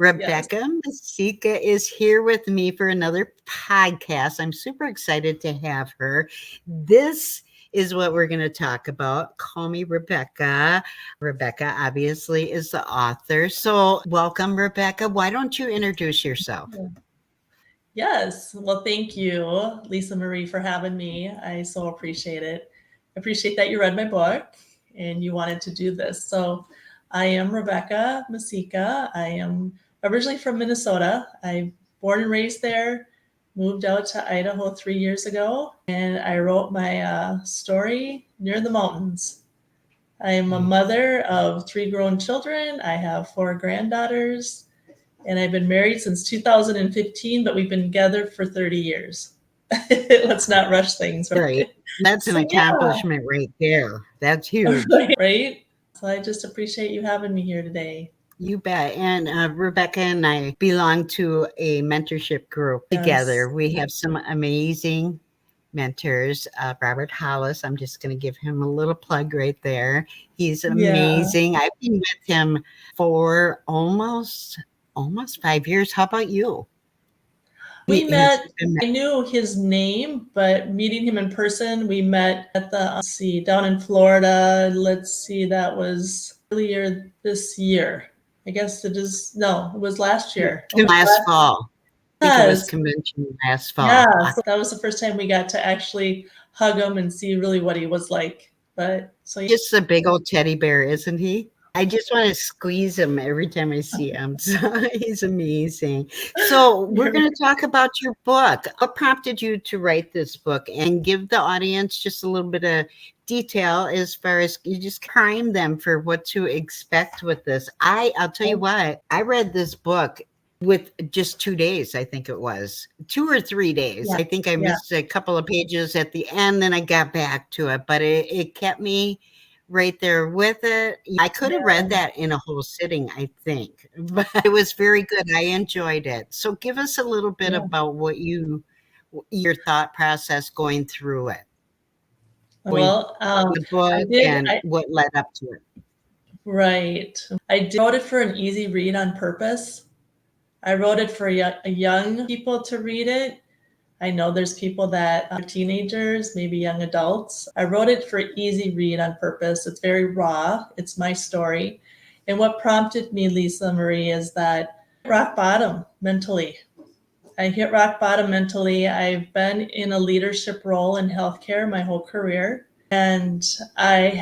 Yes. Rebecca Masica is here with me for another podcast. I'm super excited to have her. This is what we're going to talk about. Call me Rebecca. Rebecca obviously is the author. So, welcome, Rebecca. Why don't you introduce yourself? Yes. Well, thank you, Lisa Marie, for having me. I so appreciate it. I appreciate that you read my book and you wanted to do this. So, I am Rebecca Masica. I am originally from Minnesota. I'm born and raised there, moved out to Idaho 3 years ago, and I wrote my story near the mountains. I am a mother of three grown children. I have four granddaughters, and I've been married since 2015, but we've been together for 30 years. Let's not rush things, Right. right? That's an So, yeah, accomplishment right there. That's huge. right? So I just appreciate you having me here today. You bet. And Rebecca and I belong to a mentorship group Yes. together. We have some amazing mentors. Robert Hollis, I'm just going to give him a little plug right there. He's Yeah. amazing. I've been with him for almost 5 years. How about you? We Has met, he been I knew his name, but meeting him in person, we met at the, down in Florida. Let's see, that was earlier this year. I guess it is, no, it was last year. Oh my last God. fall? I think it was Yes. convention last fall. Yes. That was the first time we got to actually hug him and see really what he was like. But so, Just a big old teddy bear, isn't he? I just want to squeeze him every time I see him. So he's amazing. So we're yeah. going to talk about your book. What prompted you to write this book and give the audience just a little bit of detail as far as you just prime them for what to expect with this. I'll tell you what, I read this book with just 2 days, I think it was 2 or 3 days. I think I Yeah. missed a couple of pages at the end, then I got back to it, but it kept me right there with it. I could have read that in a whole sitting, I think, but it was very good. I enjoyed it. So give us a little bit Yeah. about your thought process going through it, going Well, through the book and what led up to it. right. Wrote it for an easy read on purpose. I wrote it for young people to read it. I know there's people that are teenagers, maybe young adults. I wrote it for easy read on purpose. It's very raw. It's my story. And what prompted me, Lisa Marie, is that rock bottom mentally. I hit rock bottom mentally. I've been in a leadership role in healthcare my whole career. And everybody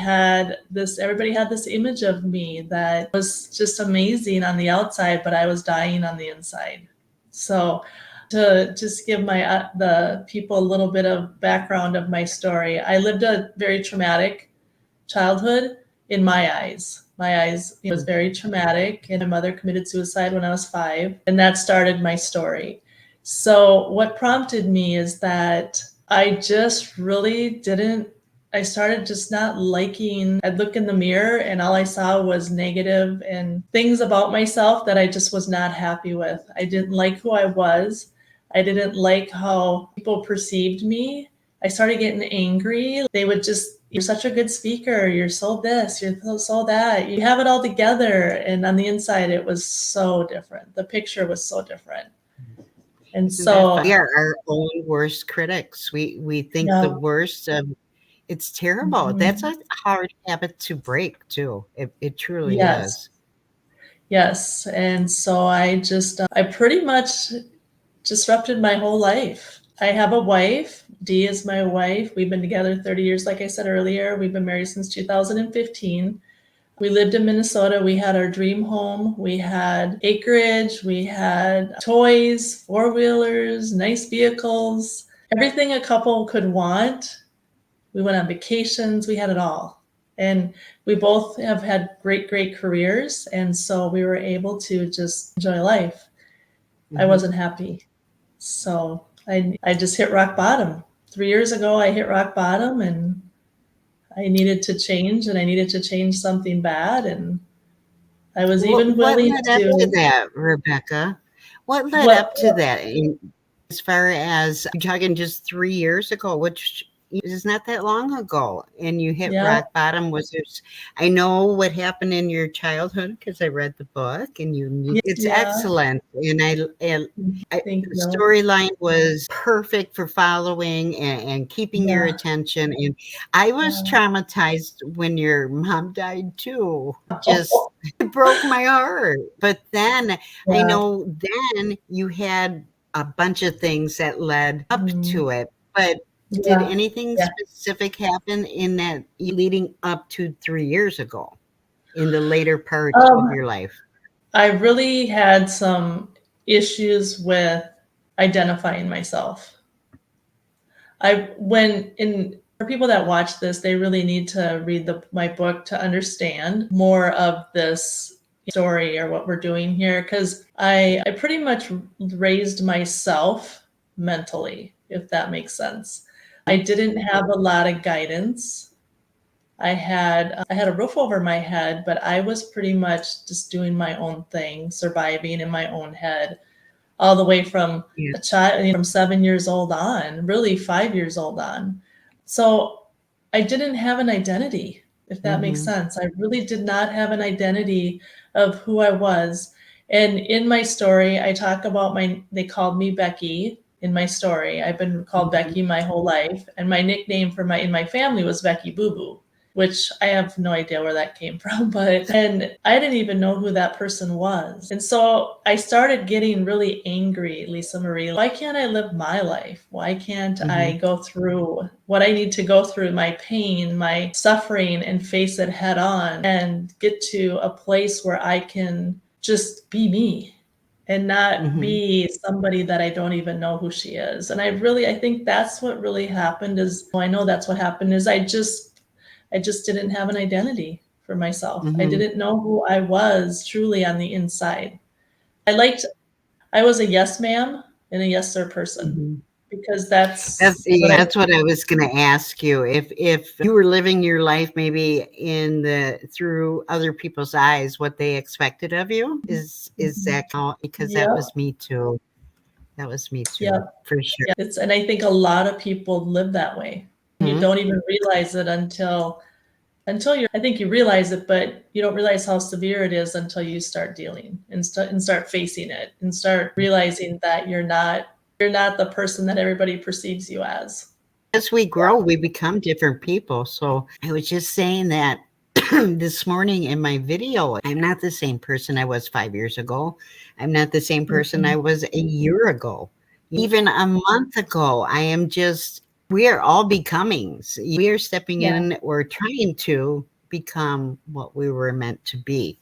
had this image of me that was just amazing on the outside, but I was dying on the inside. So to just give the people a little bit of background of my story, I lived a very traumatic childhood in my eyes. My eyes was very traumatic, and my mother committed suicide when I was 5, and that started my story. So what prompted me is that I just really didn't I started just not liking. I'd look in the mirror and all I saw was negative and things about myself that I just was not happy with. I didn't like who I was. I didn't like how people perceived me. I started getting angry. They would just, you're such a good speaker. You're so this, you're so that. You have it all together. And on the inside, it was so different. The picture was so different. And so, We are our own worst critics. We think the yeah. worst of it's terrible. That's a hard habit to break too. It truly Yes. is. Yes. And so I pretty much disrupted my whole life. I have a wife. Dee is my wife. We've been together 30 years, like I said earlier. We've been married since 2015. We lived in Minnesota. We had our dream home. We had acreage. We had toys, four-wheelers, nice vehicles, everything a couple could want. We went on vacations. We had it all. And we both have had great, great careers. And so we were able to just enjoy life. I wasn't happy. So I just hit rock bottom. 3 years ago, I hit rock bottom and I needed to change and I needed to change something bad. And I was even What willing led up to to, that, Rebecca? What led what, up to that? As far as you're talking just 3 years ago, which it's not that long ago, and you hit Yeah. rock bottom. Was there? I know what happened in your childhood because I read the book, and it's Yeah. excellent. And Thank the you. storyline was perfect for following and keeping your Yeah. attention. And I was Yeah. traumatized when your mom died too. Just Oh, it broke my heart. But then I yeah. know then you had a bunch of things that led up Mhm. to it. But did Yeah. anything Yeah. specific happen in that leading up to 3 years ago in the later part of Um, your life? I really had some issues with identifying myself. I when in for people that watch this, they really need to read my book to understand more of this story or what we're doing here, because I pretty much raised myself mentally, if that makes sense. I didn't have a lot of guidance. I had a roof over my head, but I was pretty much just doing my own thing, surviving in my own head, all the way from Yeah. a child, from 7 years old on, really 5 years old on. So I didn't have an identity, if that makes Mm-hmm. sense. I really did not have an identity of who I was. And in my story, I talk about they called me Becky in my story. I've been called Mm-hmm. Becky my whole life. And my nickname in my family was Becky Boo Boo, which I have no idea where that came from, and I didn't even know who that person was. And so I started getting really angry, Lisa Marie. Why can't I live my life? Why can't Mm-hmm. I go through what I need to go through, my pain, my suffering, and face it head on and get to a place where I can just be me and not Mm-hmm. be somebody that I don't even know who she is. And I think that's what really happened is, well, I know that's what happened is I just didn't have an identity for myself. I Mm-hmm. didn't know who I was truly on the inside. I liked I was a yes ma'am and a yes sir person, Mm-hmm. because that's That's what yeah, I that's what I was gonna ask you. If you were living your life maybe in the through other people's eyes, what they expected of you, is Mhm. that count? Because that Yep, was me too. That was me too, yep, for sure. yeah. And I think a lot of people live that way. You Mhm. don't even realize it until I think you realize it, but you don't realize how severe it is until you start dealing and start facing it and start realizing that you're not the person that everybody perceives you as. As we grow, we become different people. So I was just saying that this morning in my video, I'm not the same person I was 5 years ago. I'm not the same person I Mhm. was a year ago. Even a month ago, I am just, we are all becoming. We are stepping Yeah, in or trying to become what we were meant to be.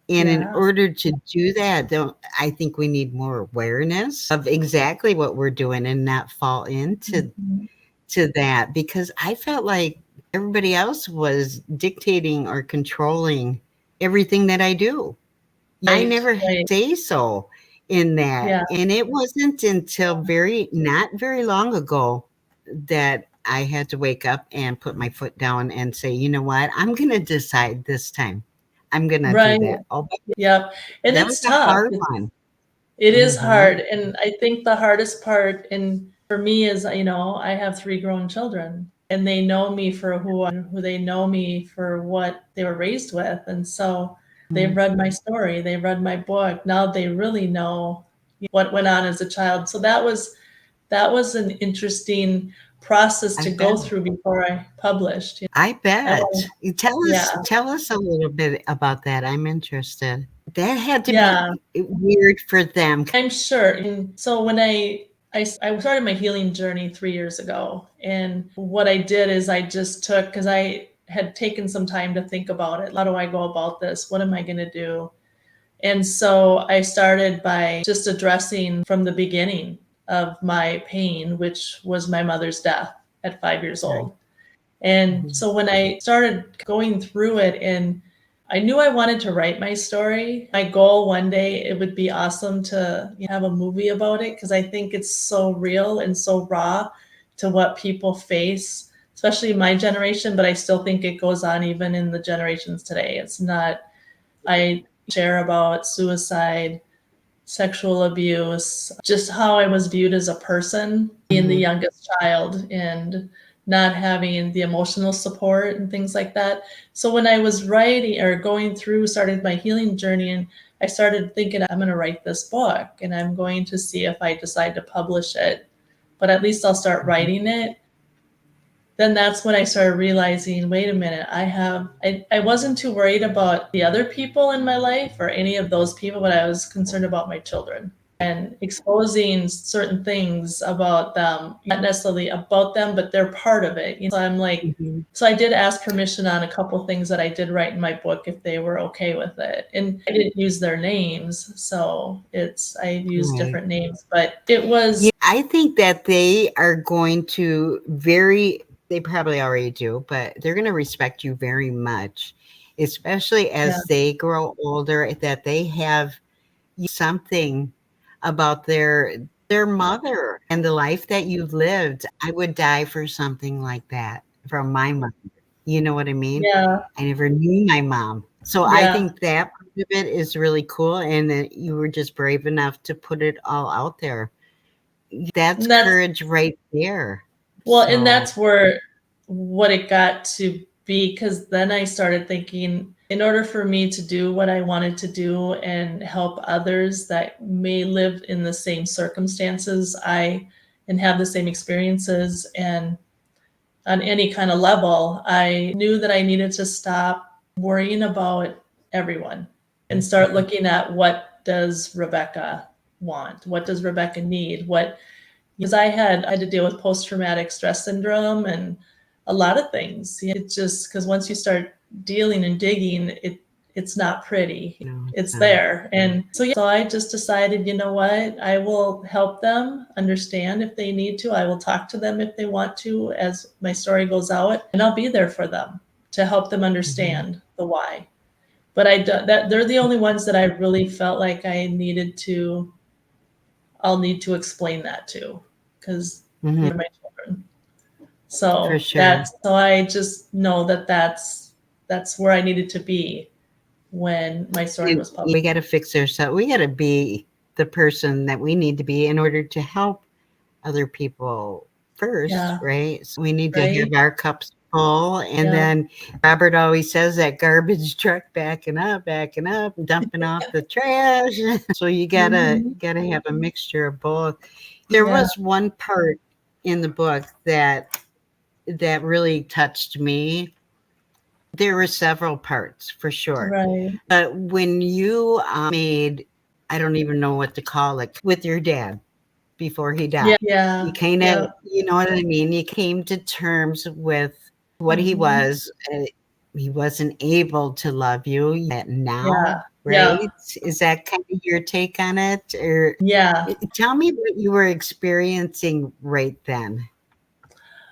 And in yeah. order to do that, I think we need more awareness of exactly what we're doing and not fall into Mhm. that because I felt like everybody else was dictating or controlling everything that I do. I Right, never had right. say so in that. Yeah, And it wasn't until not very long ago that I had to wake up and put my foot down and say, you know what? I'm going to decide this time. I'm going to do right. that. Oh, Yep. And that was it's a tough. hard one. It is Hmm. hard. And I think the hardest part for me is, I have 3 grown children and they know me for who they know me for what they were raised with. And so they've read my story, they read my book. Now they really know what went on as a child. So that was an interesting process I to bet. go through before I published. I I bet. won't- You Tell yeah. us tell us a little bit about that. I'm interested. That had to be Yeah. weird for them. I'm sure. And so when I started my healing journey 3 years ago, and what I did is I just took, because I had taken some time to think about it. How do I go about this? What am I going to do? And so I started by just addressing from the beginning of my pain, which was my mother's death at 5 years Right. old. And Mhm. so when I started going through it, and I knew I wanted to write my story. My goal one day, it would be awesome to have a movie about it, because I think it's so real and so raw to what people face, especially my generation, but I still think it goes on even in the generations today. It's not, I share about suicide, sexual abuse, just how I was viewed as a person, being the Mhm. youngest child, and not having the emotional support and things like that. So when I was writing or going through, started my healing journey, and I started thinking, I'm going to write this book and I'm going to see if I decide to publish it, but at least I'll start writing it. Then that's when I started realizing, wait a minute, I wasn't too worried about the other people in my life or any of those people, but I was concerned about my children and exposing certain things about them, not necessarily about them, but they're part of it. So I'm like, Mhm. so I did ask permission on a couple things that I did write in my book if they were okay with it. And I didn't use their names. So I used Right. different names, but it was, Yeah, I think that they are going to they probably already do, but they're going to respect you very much, especially yeah, as they grow older, that they have something about their mother and the life that you've lived. I would die for something like that from my mother. You know what I mean? yeah, I never knew my mom. So I yeah. think that part of it is really cool, and that you were just brave enough to put it all out there. That's And that's courage right there. Well, and So that's where what it got to be, because then I started thinking, in order for me to do what I wanted to do and help others that may live in the same circumstances and have the same experiences and on any kind of level, I knew that I needed to stop worrying about everyone and start looking at what does Rebecca want? What does Rebecca need? Because I had to deal with post-traumatic stress syndrome and a lot of things. It just because once you start dealing and digging, it's not pretty. no, it's It's not. there. And so yeah, so I just decided, you know what? I will help them understand if they need to. I will talk to them if they want to as my story goes out, and I'll be there for them to help them Mhm, understand the why. But that they're the only ones that I really felt like I'll need to explain that to, because mhm, they're my children. for sure. So I just know that that's where I needed to be when my story was published. We gotta fix ourselves. We gotta be the person that we need to be in order to help other people first, Yeah, right? So we need to right. have our cups full. And Yeah, then Robert always says that garbage truck backing up, dumping off the trash. So hmm, you gotta have a mixture of both. There yeah, was one part in the book that really touched me. There were several parts for sure. right. But when you made, I don't even know what to call it, with your dad before he died, Yeah, you yeah, kind of, yeah, you know what I mean? You came to terms with what he hmm, was. He wasn't able to love you yet now, yeah, right? yeah, Is that kind of your take on it? Or yeah. tell me what you were experiencing right then.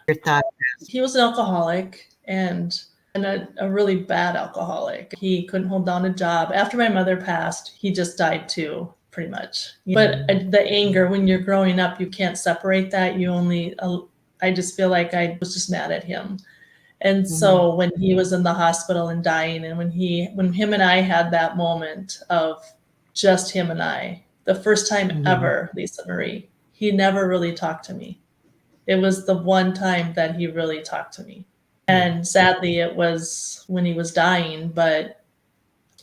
Your thought. He was an alcoholic and a really bad alcoholic. He couldn't hold down a job. After my mother passed, he just died too, pretty much. But Mhm, the anger, when you're growing up, you can't separate that. I just feel like I was just mad at him. And mhm, so when he was in the hospital and dying, and when him and I had that moment of just him and I, the first time mhm, ever, Lisa Marie, he never really talked to me. It was the one time that he really talked to me. yeah, And sadly, it was when he was dying, but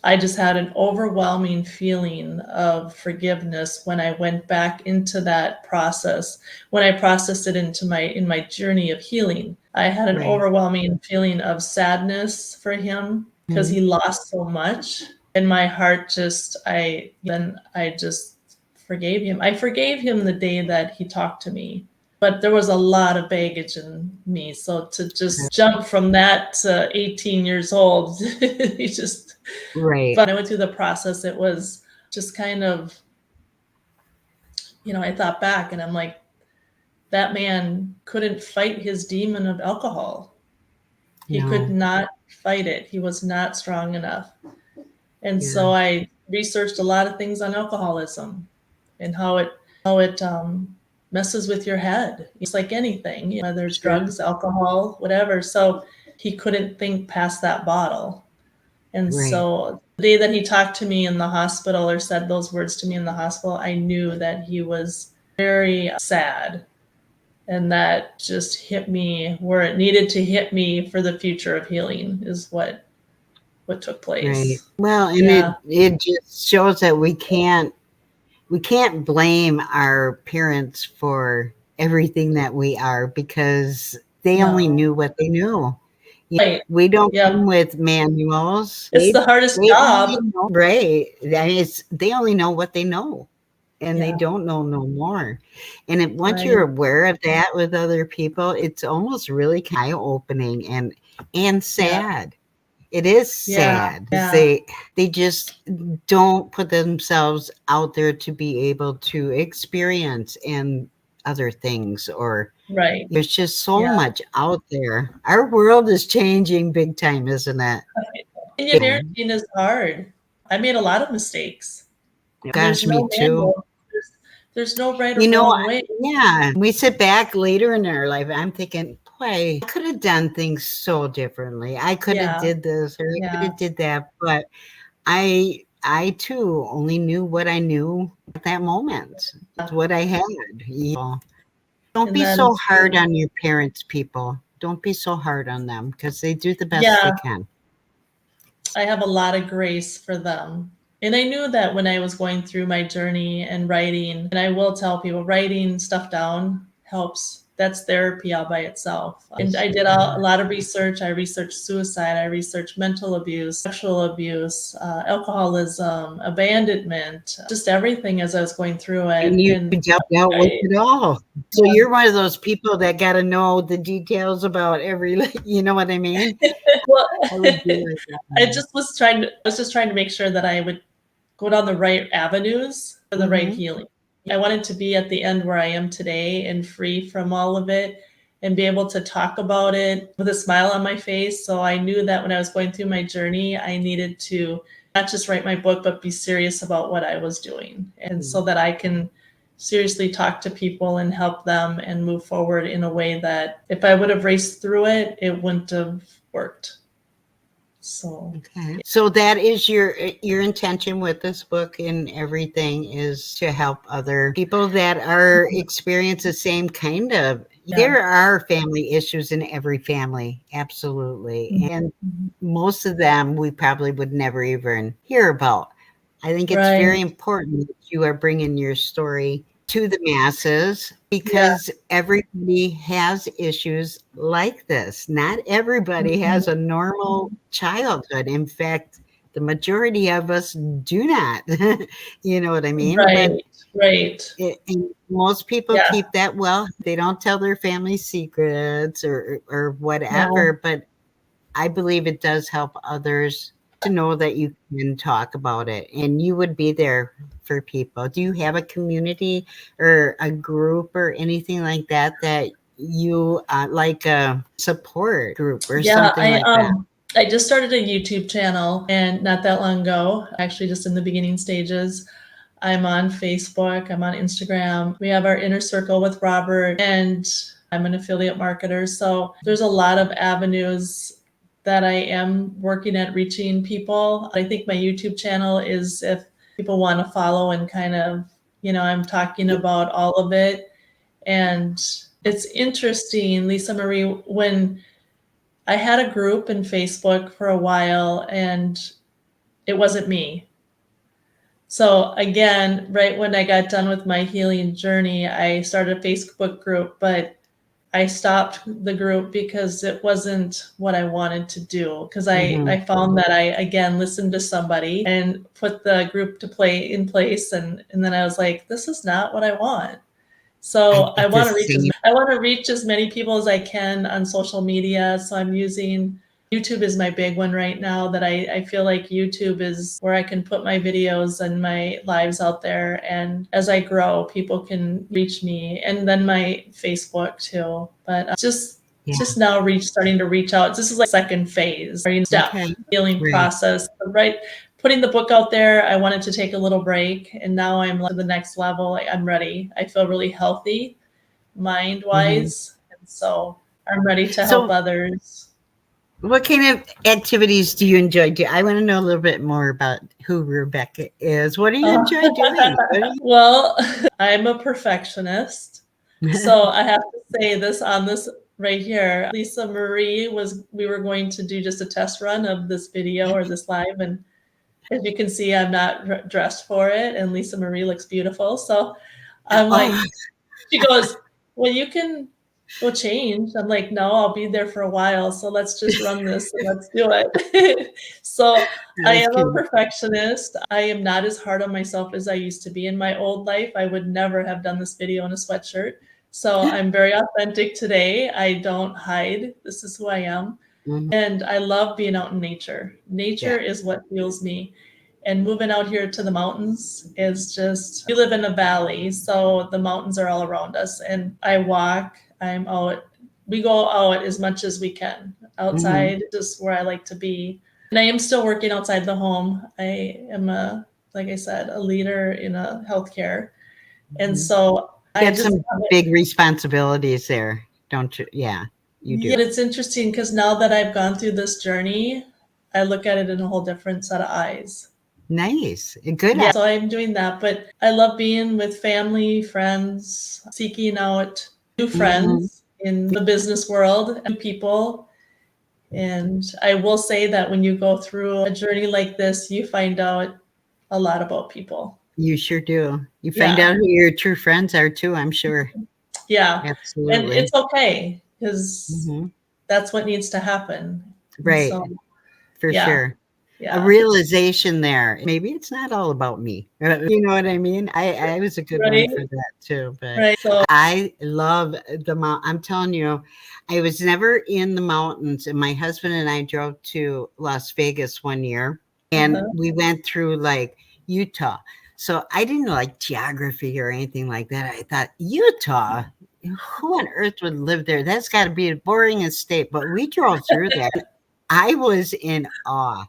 I just had an overwhelming feeling of forgiveness when I went back into that process. When I processed it in my journey of healing, I had an right. overwhelming feeling of sadness for him because Mhm, he lost so much. And my heart I just forgave him. I forgave him the day that he talked to me, but there was a lot of baggage in me. So to just jump from that to 18 years old, he just, right. but when I went through the process, it was just kind of, I thought back and I'm like, that man couldn't fight his demon of alcohol. He could No, not fight it. He was not strong enough. And yeah, so I researched a lot of things on alcoholism and how it messes with your head. It's like anything, whether it's sure. drugs, alcohol, whatever. So he couldn't think past that bottle. And Right. so the day that he talked to me in the hospital or said those words to me in the hospital, I knew that he was very sad And that just hit me where it needed to hit me for the future of healing is what took Right. place. Well, and Yeah. it just shows that we can't blame our parents for everything that we are because they only No. knew what they knew. Right. We don't Yep. come with manuals. It's the hardest They only job. know, right. I mean, they only know what they know, and they Yeah. don't know no more. And once you're Right. aware of that with other people, it's almost really eye opening and Yeah. sad. It is Yeah. sad because Yeah. they just don't put themselves out there to be able to experience and other things, or Right. there's just so Yeah. much out there. Our world is changing big time, isn't it? And your Yeah. parenting is hard. I made a lot of mistakes. And there's Gosh, me no too. manual. There's no right or You know, wrong way. yeah, we sit back later in our life. I'm thinking, boy, I could have done things so differently. I could have Yeah. did this or I could Yeah. have did that, but I too only knew what I knew at that moment. It's what I had. Don't And be then so hard on your parents, people. Don't be so hard on them because they do the best they yeah, can. I have a lot of grace for them. And I knew that when I was going through my journey and writing, and I will tell people writing stuff down helps. That's therapy all by itself. And I did a lot of research. I researched suicide, I researched mental abuse, sexual abuse, alcoholism, abandonment, just everything as I was going through And it. you And dealt with I, it all. So you're one of those people that got to know the details about every, you know what I mean? well, I would be like I that. was just trying to make sure that I would go down the right avenues for the right Mm-hmm. healing. I wanted to be at the end where I am today and free from all of it and be able to talk about it with a smile on my face. So I knew that when I was going through my journey, I needed to not just write my book, but be serious about what I was doing. And so that I can seriously talk to people and help them and move forward in a way that if I would have raced through it, it wouldn't have worked. So Okay. So that is your intention with this book and everything is to help other people that are experience the same kind of. yeah. There are family issues in every family, absolutely. And Mhm. most of them we probably would never even hear about. I think it's Right. very important that you are bringing your story to the masses Yeah. because everybody has issues like this. Not everybody Mhm. has a normal childhood. In fact, the majority of us do not. You know what I mean? But Right. Right. and most people Yeah. keep that well. They don't tell their family secrets or No. whatever. But I believe it does help others to know that you can talk about it and you would be there for people. Do you have a community or a group or anything like that that you like a support group or Yeah, something like that? I just started a YouTube channel and not that long ago, actually just in the beginning stages. I'm on Facebook, I'm on Instagram. We have our inner circle with Robert and I'm an affiliate marketer. So there's a lot of avenues that I am working at reaching people. I think my YouTube channel is if people want to follow and kind of, I'm talking about all of it. And it's interesting, Lisa Marie, when I had a group in Facebook for a while and it wasn't me. So again, right when I got done with my healing journey, I started a Facebook group, but I stopped the group because it wasn't what I wanted to do. Because Mhm. I found that I again listened to somebody and put the group to play in place, and then I was like, this is not what I want. I So get the same. I want to reach as many people as I can on social media. So I'm using YouTube is my big one right now that I feel like YouTube is where I can put my videos and my lives out there. And as I grow, people can reach me and then my Facebook too. But Yeah. just now starting to reach out. This is like second phase, or step Okay. healing Right. process. Right, putting the book out there, I wanted to take a little break, and now I'm like to the next level. Like, I'm ready. I feel really healthy, mind Mhm. wise, and so I'm ready to help So others. what kind of activities do you enjoy doing? I want to know a little bit more about who Rebecca is. What do you Uh, enjoy doing? What do you well, I'm a perfectionist. So I have to say this on this right here. Lisa Marie we were going to do just a test run of this video or this live. And as you can see, I'm not dressed for it. And Lisa Marie looks beautiful. So I'm like, Oh, she goes, well, you can go change. I'm like, no, I'll be there for a while. So let's just run this and let's do it. So I that's am a cute. perfectionist. I am not as hard on myself as I used to be in my old life. I would never have done this video in a sweatshirt. So I'm very authentic today. I don't hide. This is who I am. Mhm. And I love being out in nature. Yeah. Nature is what fuels me. And moving out here to the mountains is just, we live in a valley, so the mountains are all around us. And I walk, I'm out, we go out as much as we can. Mhm. Outside is where I like to be. And I am still working outside the home. I am like I said, a leader in a healthcare. And Mhm. so I Got just some big responsibilities there, don't you? Yeah, you yeah, do. it's interesting because now that I've gone through this journey, I look at it in a whole different set of eyes. Nice. Good. Yeah, so I'm doing that, but I love being with family, friends, seeking out new Mhm. friends in the business world, new people. And I will say that when you go through a journey like this, you find out a lot about people. You sure do. You find Yeah, out who your true friends are too, I'm sure. yeah. And Absolutely. it's okay because Mhm. that's what needs to happen. And Right, so, for yeah, sure. A yeah. realization there. Maybe it's not all about me. You know what I mean? I was a good one Right, for that too, but right. So, I love the mount I'm telling you, I was never in the mountains, and my husband and I drove to Las Vegas one year, and uh-huh. we went through, like, Utah. So I didn't like geography or anything like that. I thought, "Utah? Who on earth would live there? That's gotta be a boring state," but we drove through there. I was in awe.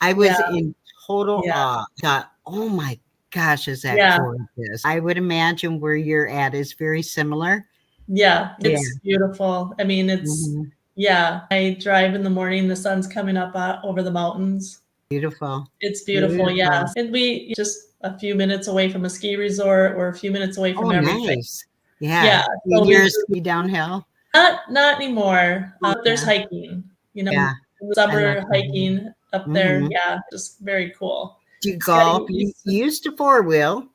I was Yeah, in total yeah, awe. Thought, "Oh my gosh, is that yeah. gorgeous?" I would imagine where you're at is very similar. Yeah, Yeah. it's beautiful. I mean, Mhm. yeah, I drive in the morning, the sun's coming up over the mountains. Beautiful. It's beautiful, Beautiful. yeah. And we just a few minutes away from a ski resort or a few minutes away Oh, from everything. nice. Yeah. Yeah, so we You're a just ski downhill? not anymore. Oh, There's yeah. hiking, Yeah. in the I love summer that. hiking up there. Mhm. Yeah, just very cool. Do you Just golf? getting You used to used to four-wheel. You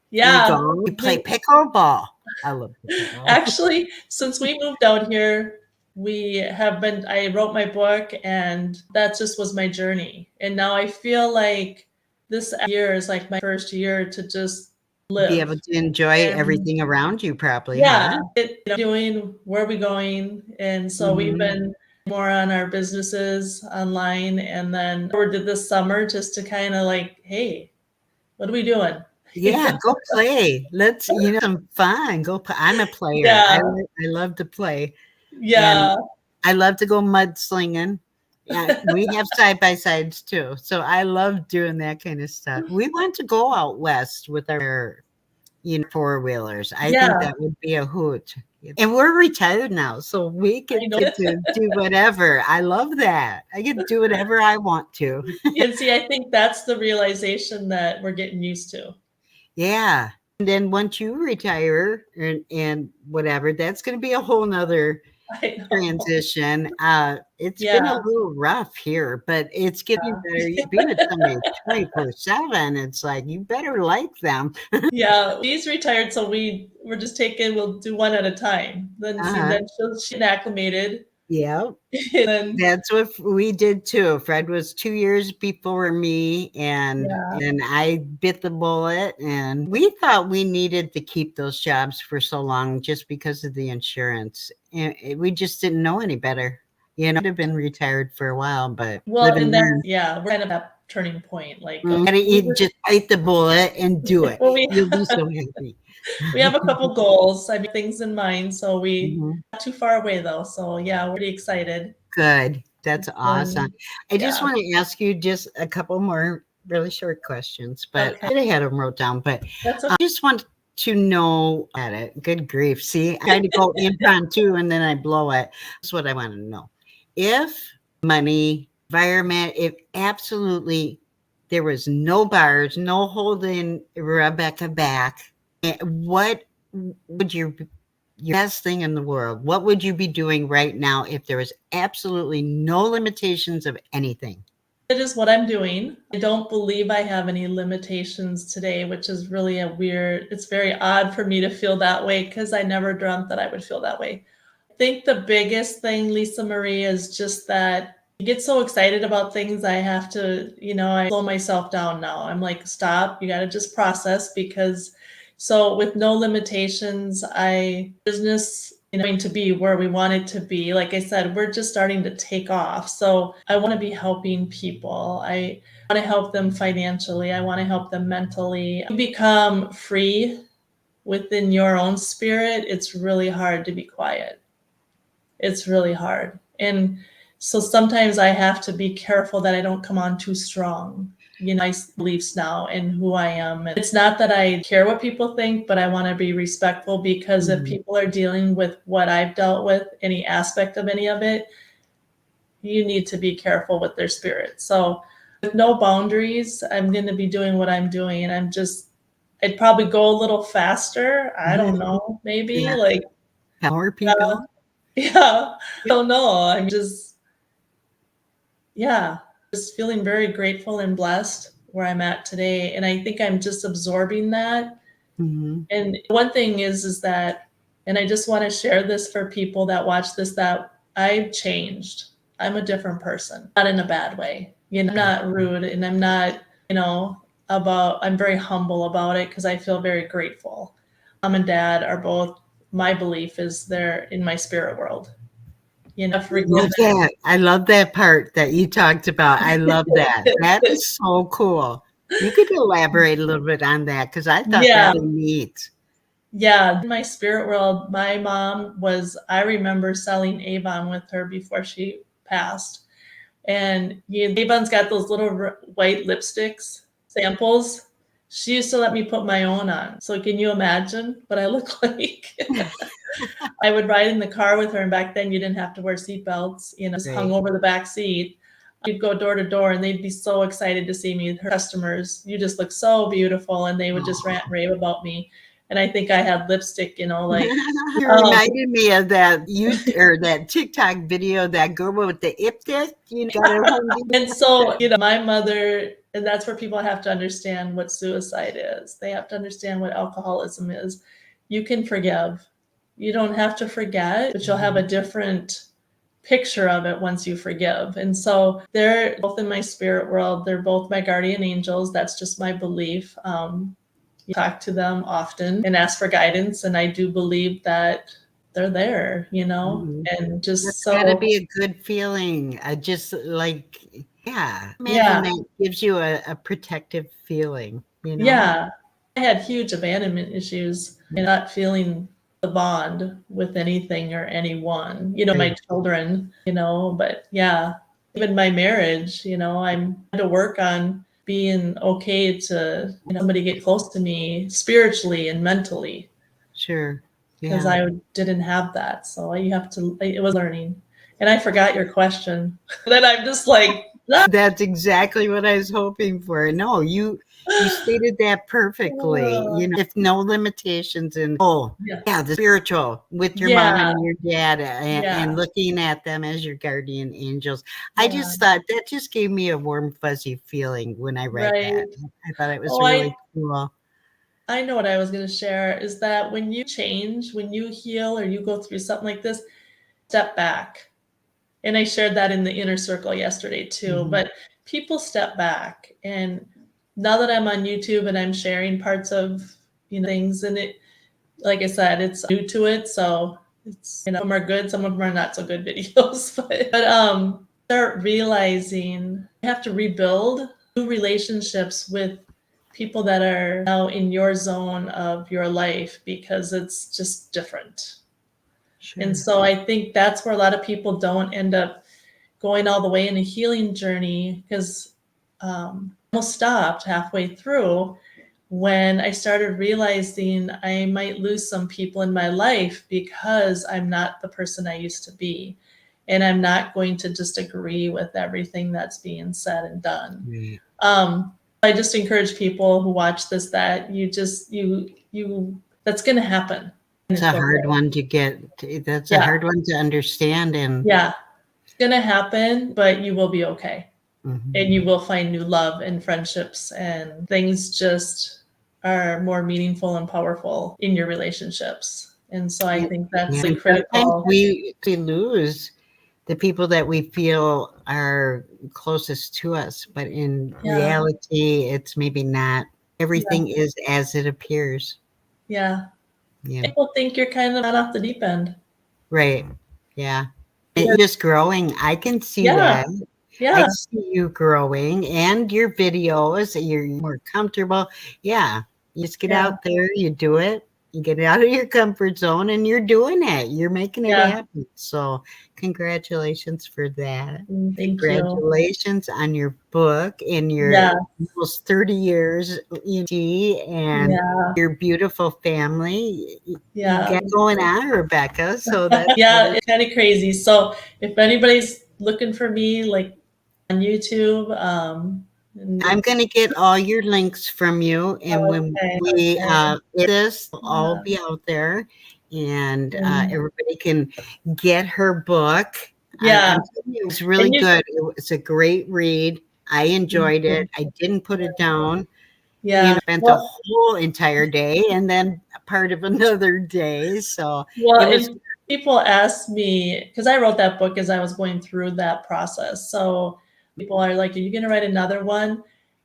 yeah. golf? You play pickleball. I love pickleball. Actually, since we moved out here, I wrote my book and that just was my journey. And now I feel like this year is like my first year to just Be live. able to enjoy And everything around you probably, huh? yeah, doing where are we going? And so we've Mhm. been more on our businesses online. And then we did this summer just to kind of like, hey, what are we doing? Yeah, go play. Let's, some fun. I'm a player. Yeah, I love to play, and yeah, I love to go mudslinging. Yeah, we have side by sides too, so I love doing that kind of stuff. We want to go out west with our, four wheelers. I think yeah, that would be a hoot. And we're retired now, so we I know. get to do whatever. I love that. I get to do whatever I want to. And see, I think that's the realization that we're getting used to. Yeah. And then once you retire and whatever, that's going to be a whole nother I know. transition. It's been a Yeah. little rough here, but it's getting better. You be with somebody 24/7. It's like, you better like them. Yeah. He's retired, so we're just we'll do one at a time. Then see, Uh-huh. then she's get acclimated. Yeah. And then That's what we did too. Fred was 2 years before me, and yeah. I bit the bullet, and we thought we needed to keep those jobs for so long just because of the insurance, and we just didn't know any better. Could have been retired for a while, but Well, live and and that's learn. yeah, we're kind of that turning point. Like, okay, Gotta eat, just bite the bullet and do it. well, You'll be so happy. we have a couple goals. I mean, things in mind. So we Mhm. not too far away though. So yeah, we're pretty excited. Good. That's awesome. And I just yeah. want to ask you just a couple more really short questions, but I Okay. should have had them wrote down. But That's I just want to know at it. Good grief. See, I try to go impromptu and then I blow it. That's what I want to know. If money, environment, if absolutely there was no bars, no holding Rebecca back, what would your best thing in the world, what would you be doing right now if there was absolutely no limitations of anything? It is what I'm doing. I don't believe I have any limitations today, which is really it's very odd for me to feel that way because I never dreamt that I would feel that way. I think the biggest thing, Lisa Marie, is just that I get so excited about things. I have to, I slow myself down now. I'm like, stop, you got to just process because so with no limitations, business going to be where we want it to be. Like I said, we're just starting to take off. So I want to be helping people. I want to help them financially. I want to help them mentally. You become free within your own spirit. It's really hard to be quiet. It's really hard. And so sometimes I have to be careful that I don't come on too strong. My beliefs now and who I am. And it's not that I care what people think, but I want to be respectful because if people are dealing with what I've dealt with, any aspect of any of it, you need to be careful with their spirit. So with no boundaries, I'm going to be doing what I'm doing. And I'd probably go a little faster. I don't know, maybe Yeah. like More people. yeah, I don't know. I'm just feeling very grateful and blessed where I'm at today. And I think I'm just absorbing that. Mhm. And one thing is that, and I just want to share this for people that watch this, that I've changed. I'm a different person, not in a bad way. I'm not rude and I'm not, I'm very humble about it because I feel very grateful. Mom and dad are both, my belief is they're in my spirit world. Forgiven. I love that part that you talked about. I love that. That is so cool. You could elaborate a little bit on that because I thought Yeah. that was neat. Yeah. In my spirit world, my mom I remember selling Avon with her before she passed. And Avon's got those little white lipsticks, samples. She used to let me put my own on. So can you imagine what I look like? I would ride in the car with her, and back then you didn't have to wear seatbelts, just hung over the back seat. You'd go door to door and they'd be so excited to see me. Her customers, you just look so beautiful, and they would just rant and rave about me. And I think I had lipstick, like You reminded me of that that TikTok video, that girl with the ip dick, got her home. and so, my mother, and that's where people have to understand what suicide is. They have to understand what alcoholism is. You can forgive. You don't have to forget, but you'll have a different picture of it once you forgive. And so they're both in my spirit world. They're both my guardian angels. That's just my belief. You talk to them often and ask for guidance. And I do believe that they're there, and just That's so. gotta be a good feeling. Just like, yeah. Yeah. Imagine that gives you a protective feeling, Yeah. I had huge abandonment issues and not feeling the bond with anything or anyone, my children, but yeah, even my marriage, I'm had to work on being okay to somebody get close to me spiritually and mentally Sure. because Yeah. I didn't have that. So it was learning. And I forgot your question. Then I'm just like, That's exactly what I was hoping for. No, you stated that perfectly. If no limitations and yeah. yeah, the spiritual with your mom Yeah. and your dad and Yeah. looking at them as your guardian angels. I Yeah. just thought that just gave me a warm, fuzzy feeling when I read that. Right. I thought it was Oh, really cool. I know what I was going to share is that when you change, when you heal or you go through something like this, step back. And I shared that in the inner circle yesterday too, but people step back. And now that I'm on YouTube and I'm sharing parts of, things, and it, like I said, it's new to it. So it's, some of them are good, some of them are not so good videos, but start realizing you have to rebuild new relationships with people that are now in your zone of your life because it's just different. And Sure. so I think that's where a lot of people don't end up going all the way in a healing journey because I almost stopped halfway through when I started realizing I might lose some people in my life because I'm not the person I used to be. And I'm not going to just agree with everything that's being said and done. Right. I just encourage people who watch this that that's going to happen. It's a hard one to get. That's a Yeah. hard one to understand. And Yeah. It's going to happen, but you will be okay. Mhm. And you will find new love and friendships, and things just are more meaningful and powerful in your relationships. And so I think that's Yeah, really and sometimes critical. we lose the people that we feel are closest to us, but in Yeah. reality, it's maybe not. Yeah. Everything is as it appears. Yeah. Yeah, People think you're kind of not off the deep end. right. Yeah. And you're just growing. I can see Yeah. that. I Yeah. see you growing and your videos, you're more comfortable. Yeah. You just get Yeah. out there, you do it, you get out of your comfort zone and you're doing it. You're making it Yeah. happen. So congratulations for that. Thank you. Congratulations on your book and your Yeah. almost 30 years and Yeah. your beautiful family. You Yeah. got going on, Rebecca. So that's Yeah, it's kind of crazy. So if anybody's looking for me, like on YouTube, and I'm gonna get all your links from you, and when okay, we, okay. this will all Yeah. be out there, and, And everybody can get her book. yeah. I'm telling you, it's really And you, good. It's a great read. I enjoyed it. I didn't put it down. yeah. Spent a Well, whole entire day and then a part of another day, so well, it was and people ask me, because I wrote that book as I was going through that process. So people are like, "Are you going to write another one?"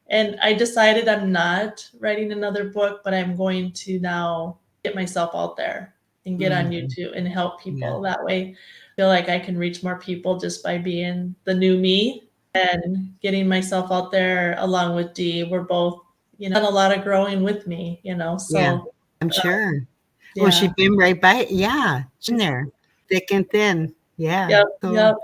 And I decided I'm not writing another book, but I'm going to now get myself out there and get on Mhm. YouTube and help Yeah, people. That way, I feel like I can reach more people just by being the new me and getting myself out there along with Dee. We're both, done a lot of growing with me, yeah, so I'm sure. Well, yeah. she's been right by yeah, she's in there, thick and thin. Yeah, Yep, so yep.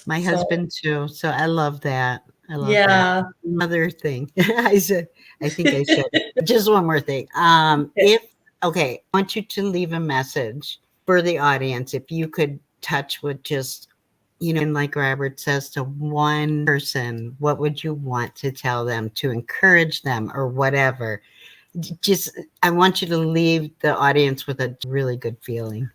my So husband too, so I love that. I love that. yeah. Another thing, I think I said just one more thing. Okay. If okay, I want you to leave a message for the audience. If you could touch with just, and like Robert says, to one person, what would you want to tell them to encourage them or whatever? Just, I want you to leave the audience with a really good feeling.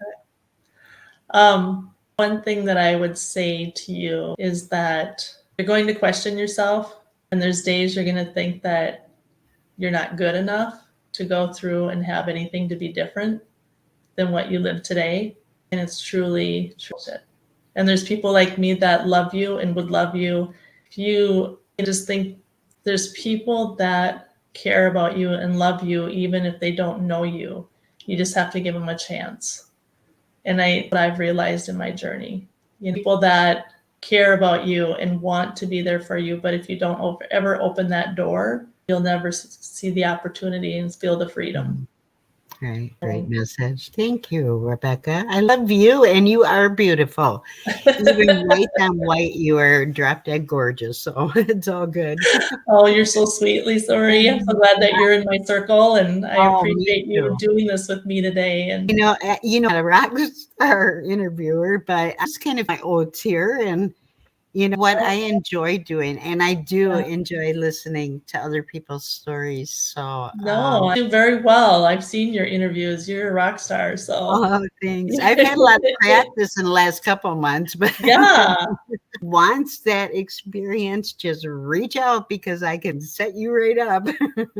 One thing that I would say to you is that you're going to question yourself, and there's days you're going to think that you're not good enough to go through and have anything to be different than what you live today. And it's truly true. And there's people like me that love you and would love you. If you just think there's people that care about you and love you, even if they don't know you, you just have to give them a chance. And what I've realized in my journey, people that care about you and want to be there for you, but if you don't ever open that door, you'll never see the opportunity and feel the freedom. Right, great message. Thank you, Rebecca. I love you, and you are beautiful. Even white on white, you are drop dead gorgeous. So it's all good. Oh, you're so sweet, Lisa Marie. I'm so glad that you're in my circle, and I Oh, me appreciate you too. doing this with me today. And A rock star interviewer, but I'm just kind of my oats here, and what I enjoy doing, and I do yeah, enjoy listening to other people's stories. So, no, I do very well. I've seen your interviews. You're a rock star. So oh, thanks. I've had a lot of practice in the last couple months, but yeah, once that experience, just reach out because I can set you right up.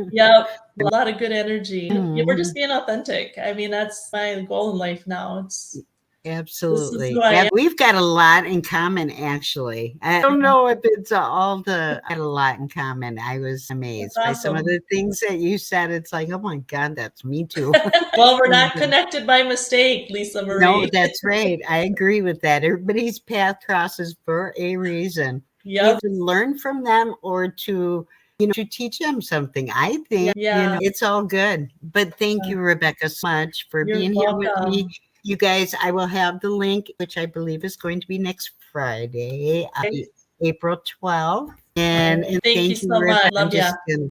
yep. A lot of good energy. Yeah, we're just Mhm. being authentic. I mean, that's my goal in life now. This is who Absolutely. I Yeah, am. we've got a lot in common, actually. I don't know if it's I had a lot in common. I was That's amazed by some of awesome. the things that you said. It's like, oh my God, that's me too. Well, we're And, not connected by mistake, Lisa no, Marie. that's right. I agree with that. Everybody's path crosses for a reason. Yep. Either learn from them or to teach them something. I think, Yeah. it's all good. But thank you, Rebecca, so much for You're being here with me. welcome. You guys, I will have the link, which I believe is going to be next Friday, Okay. April 12th. All And right. Thank you thank you, so much. Rebecca. I'm Love ya. just going to